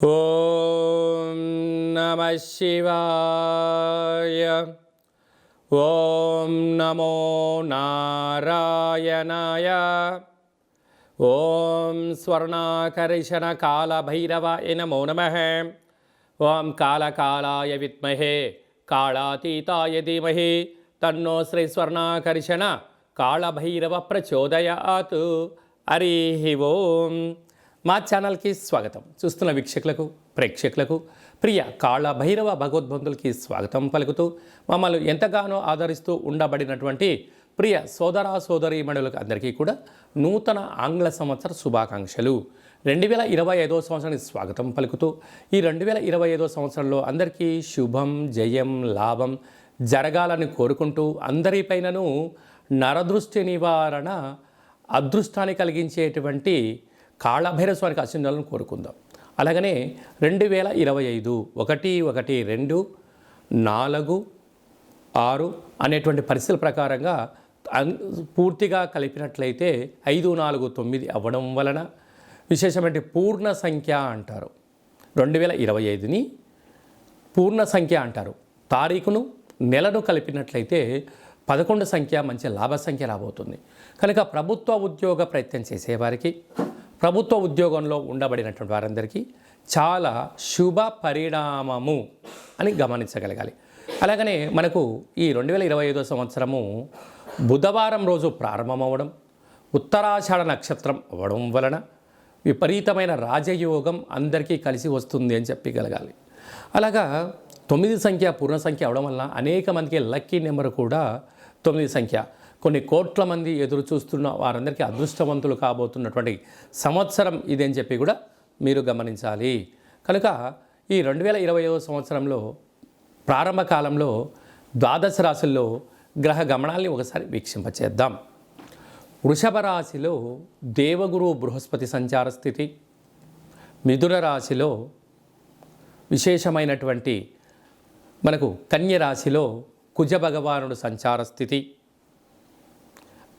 ఓం నమః శివాయ. ఓం నమో నారాయణాయ. ఓం స్వర్ణాకర్షణ కాళభైరవాయ నమో నమః. ఓం కాళకాళాయ విద్మహే కాళాతీతాయ ధీమహి తన్నో శ్రీ స్వర్ణాకర్షణ కాళభైరవ ప్రచోదయాత్. హరి ఓం. మా ఛానల్కి స్వాగతం. చూస్తున్న వీక్షకులకు ప్రేక్షకులకు ప్రియ కాళభైరవ భగవద్బంధులకి స్వాగతం పలుకుతూ మమ్మల్ని ఎంతగానో ఆదరిస్తూ ఉండబడినటువంటి ప్రియ సోదర సోదరీమణులకు అందరికీ కూడా నూతన ఆంగ్ల సంవత్సర శుభాకాంక్షలు. 2025 సంవత్సరానికి స్వాగతం పలుకుతూ ఈ 2025 సంవత్సరంలో అందరికీ శుభం జయం లాభం జరగాలని కోరుకుంటూ అందరిపైనను నరదృష్టి నివారణ అదృష్టాన్ని కలిగించేటువంటి కాళభైరవ స్వామికి ఆశీర్వాదాలను కోరుకుందాం. అలాగనే 2025 1-1-2-4-6 అనేటువంటి పరిస్థితుల ప్రకారంగా పూర్తిగా కలిపినట్లయితే 5-4-9 అవ్వడం వలన విశేషమైన పూర్ణ సంఖ్య అంటారు. 2025ని పూర్ణ సంఖ్య అంటారు. తారీఖును నెలను కలిపినట్లయితే 11 సంఖ్య మంచి లాభ సంఖ్య రాబోతుంది. కనుక ప్రభుత్వ ఉద్యోగ ప్రయత్నం చేసేవారికి ప్రభుత్వ ఉద్యోగంలో ఉండబడినటువంటి వారందరికీ చాలా శుభ పరిణామము అని గమనించగలగాలి. అలాగనే మనకు ఈ 2025 సంవత్సరము బుధవారం రోజు ప్రారంభమవ్వడం, ఉత్తరాషాఢ నక్షత్రం అవ్వడం వలన విపరీతమైన రాజయోగం అందరికీ కలిసి వస్తుంది అని చెప్పగలగాలి. అలాగా 9 సంఖ్య పూర్ణ సంఖ్య అవడం వలన అనేక మందికి లక్కీ నెంబర్ కూడా 9 సంఖ్య. కొన్ని కోట్ల మంది ఎదురు చూస్తున్న వారందరికీ అదృష్టవంతులు కాబోతున్నటువంటి సంవత్సరం ఇది అని చెప్పి కూడా మీరు గమనించాలి. కనుక ఈ 2025 సంవత్సరంలో ప్రారంభ కాలంలో ద్వాదశ రాశుల్లో గ్రహ గమనాల్ని ఒకసారి వీక్షింపచేద్దాం. వృషభ రాశిలో దేవగురు బృహస్పతి సంచార స్థితి, మిథున రాశిలో విశేషమైనటువంటి మనకు కన్య రాశిలో కుజ భగవానుడు సంచార స్థితి,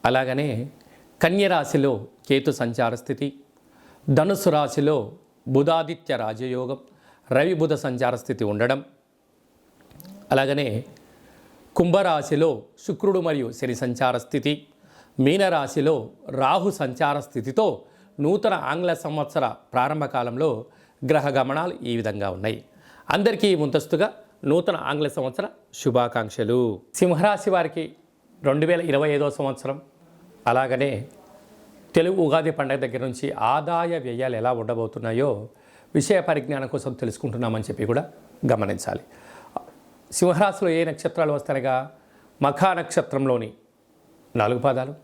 అలాగనే కన్యరాశిలో కేతు సంచార స్థితి, ధనుసు రాశిలో బుధాదిత్య రాజయోగం రవి బుధ సంచార స్థితి ఉండడం, అలాగనే కుంభరాశిలో శుక్రుడు మరియు శని సంచార స్థితి, మీనరాశిలో రాహు సంచార స్థితితో నూతన ఆంగ్ల సంవత్సర ప్రారంభ కాలంలో గ్రహ గమనాలు ఈ విధంగా ఉన్నాయి. అందరికీ ముందస్తుగా నూతన ఆంగ్ల సంవత్సర శుభాకాంక్షలు. సింహరాశి వారికి 2025 సంవత్సరం అలాగనే తెలుగు ఉగాది పండుగ దగ్గర నుంచి ఆదాయ వ్యయాలు ఎలా ఉండబోతున్నాయో విషయ పరిజ్ఞానం కోసం తెలుసుకుంటున్నామని చెప్పి కూడా గమనించాలి. సింహరాశిలో ఏ నక్షత్రాలు వస్తాయనగా మఖా నక్షత్రంలోని 4 పాదాలు,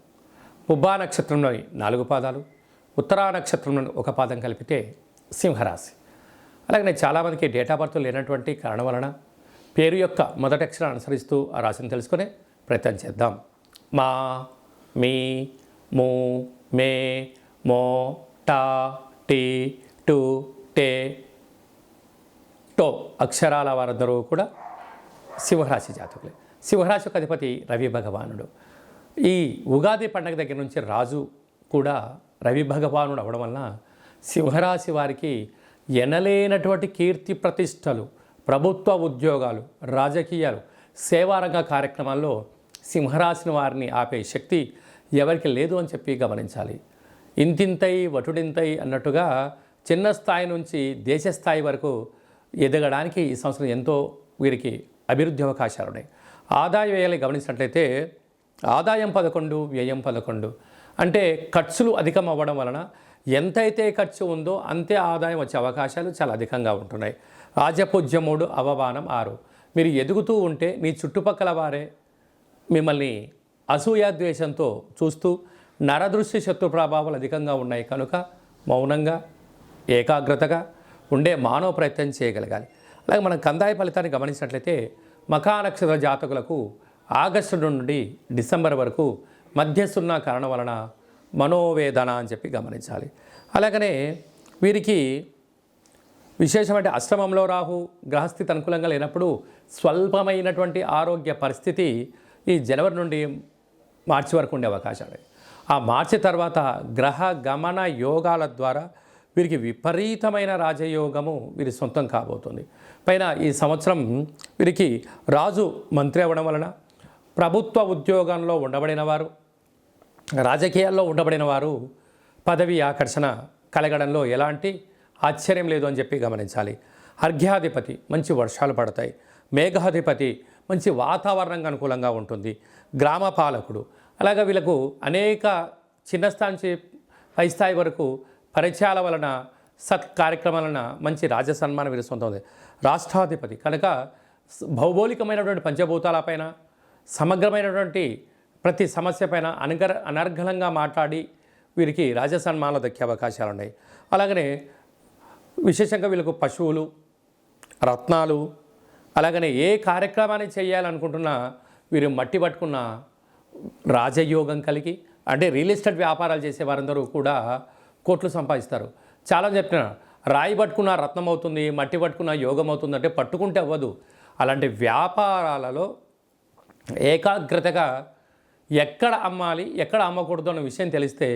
పుబ్బా నక్షత్రంలోని 4 పాదాలు, ఉత్తరా నక్షత్రంలోని 1 పాదం కలిపితే సింహరాశి. అలాగనే చాలామందికి డేట్ ఆఫ్ బర్త్ లేనటువంటి కారణం వలన పేరు యొక్క మొదటి అక్షరాన్ని అనుసరిస్తూ ఆ రాశిని తెలుసుకునే ప్రయత్నం చేద్దాం. మా, మీ, ము, మే, మో, టా, టీ, టు, టే, టో అక్షరాల వారందరూ కూడా సింహరాశి జాతకులే. సింహరాశి యొక్క అధిపతి రవి భగవానుడు. ఈ ఉగాది పండుగ దగ్గర నుంచి రాజు కూడా రవి భగవానుడు అవడం వలన సింహరాశి వారికి ఎనలేనటువంటి కీర్తి ప్రతిష్టలు, ప్రభుత్వ ఉద్యోగాలు, రాజకీయాలు, సేవారంగ కార్యక్రమాల్లో సింహరాశిని వారిని ఆపే శక్తి ఎవరికి లేదు అని చెప్పి గమనించాలి. ఇంతింతై వటుడింతై అన్నట్టుగా చిన్న స్థాయి నుంచి దేశ స్థాయి వరకు ఎదగడానికి ఈ సంవత్సరం ఎంతో వీరికి అభివృద్ధి అవకాశాలు ఉన్నాయి. ఆదాయ వ్యయాలు గమనించినట్లయితే ఆదాయం 11 వ్యయం 11 అంటే ఖర్చులు అధికం అవ్వడం వలన ఎంతైతే ఖర్చు ఉందో అంతే ఆదాయం వచ్చే అవకాశాలు చాలా అధికంగా ఉంటున్నాయి. రాజపూజ్యం 3 అవమానం 6. మీరు ఎదుగుతూ ఉంటే మీ చుట్టుపక్కల వారే మిమ్మల్ని అసూయాద్వేషంతో చూస్తూ నరదృష్టి శత్రు ప్రభావాలు అధికంగా ఉన్నాయి. కనుక మౌనంగా ఏకాగ్రతగా ఉండే మానవ ప్రయత్నం చేయగలగాలి. అలాగే మనం కందాయ ఫలితాన్ని గమనించినట్లయితే మఖా నక్షత్ర జాతకులకు ఆగస్టు నుండి డిసెంబర్ వరకు మధ్యస్తున్న కారణం వలన మనోవేదన అని చెప్పి గమనించాలి. అలాగనే వీరికి విశేషమైన అష్టమంలో రాహు గ్రహస్థితి అనుకూలంగా లేనప్పుడు స్వల్పమైనటువంటి ఆరోగ్య పరిస్థితి ఈ జనవరి నుండి మార్చి వరకు ఉండే అవకాశాలు. ఆ మార్చి తర్వాత గ్రహ గమన యోగాల ద్వారా వీరికి విపరీతమైన రాజయోగము వీరి సొంతం కాబోతుంది. పైన ఈ సంవత్సరం వీరికి రాజు మంత్రి అవ్వడం వలన ప్రభుత్వ ఉద్యోగంలో ఉండబడిన వారు, రాజకీయాల్లో ఉండబడిన వారు పదవి ఆకర్షణ కలగడంలో ఎలాంటి ఆశ్చర్యం లేదు అని చెప్పి గమనించాలి. అర్ఘ్యాధిపతి మంచి వర్షాలు పడతాయి. మేఘాధిపతి మంచి వాతావరణంగా అనుకూలంగా ఉంటుంది. గ్రామ పాలకుడు అలాగే వీళ్ళకు అనేక చిన్న స్థాయి నుంచి పై స్థాయి వరకు పరిచయాల వలన సత్ కార్యక్రమాల వలన మంచి రాజ సన్మానం వీరి సొంతం ఉంది. రాష్ట్రాధిపతి కనుక భౌగోళికమైనటువంటి పంచభూతాలపైన సమగ్రమైనటువంటి ప్రతి సమస్య పైన అనర్గళంగా మాట్లాడి వీరికి రాజ సన్మానాలు దక్కే అవకాశాలు ఉన్నాయి. అలాగనే విశేషంగా వీళ్ళకు పశువులు, రత్నాలు, అలాగనే ఏ కార్యక్రమాన్ని చేయాలనుకుంటున్నా వీరు మట్టి పట్టుకున్న రాజయోగం కలిగి, అంటే రియల్ ఎస్టేట్ వ్యాపారాలు చేసే వారందరూ కూడా కోట్లు సంపాదిస్తారు. చాలా చెప్తున్నారు, రాయి పట్టుకున్న రత్నం అవుతుంది, మట్టి పట్టుకున్న యోగం అవుతుంది అంటే పట్టుకుంటే అవ్వదు. అలాంటి వ్యాపారాలలో ఏకాగ్రతగా ఎక్కడ అమ్మాలి ఎక్కడ అమ్మకూడదు అన్న విషయం తెలిస్తే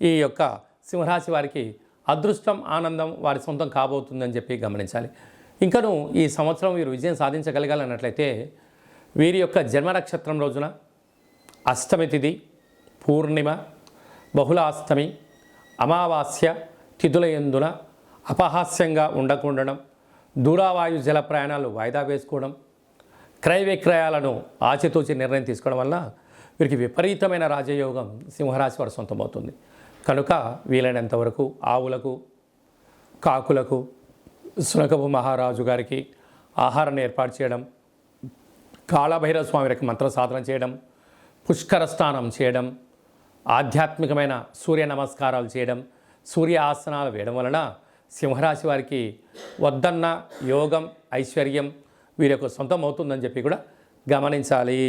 ఈ యొక్క సింహరాశి వారికి అదృష్టం, ఆనందం వారి సొంతం కాబోతుందని చెప్పి గమనించాలి. ఇంకను ఈ సంవత్సరం వీరు విజయం సాధించగలగాలన్నట్లయితే వీరి యొక్క జన్మ నక్షత్రం రోజున అష్టమి తిథి, పూర్ణిమ, బహుళ అష్టమి, అమావాస్య తిథుల యందున అపహాస్యంగా ఉండకుండడం, దూరావాయు జల ప్రయాణాలు వాయిదా వేసుకోవడం, క్రయ విక్రయాలను ఆచితూచి నిర్ణయం తీసుకోవడం వల్ల వీరికి విపరీతమైన రాజయోగం సింహరాశి వారి సొంతమవుతుంది. కనుక వీలైనంత వరకు ఆవులకు, కాకులకు, సునకపు మహారాజు గారికి ఆహారాన్ని ఏర్పాటు చేయడం, కాళభైరవ స్వామి వారికి మంత్ర సాధన చేయడం, పుష్కర స్నానం చేయడం, ఆధ్యాత్మికమైన సూర్య నమస్కారాలు చేయడం, సూర్య ఆసనాలు వేయడం వలన సింహరాశి వారికి వద్దన్న యోగం, ఐశ్వర్యం వీరి యొక్క సొంతం అవుతుందని చెప్పి కూడా గమనించాలి.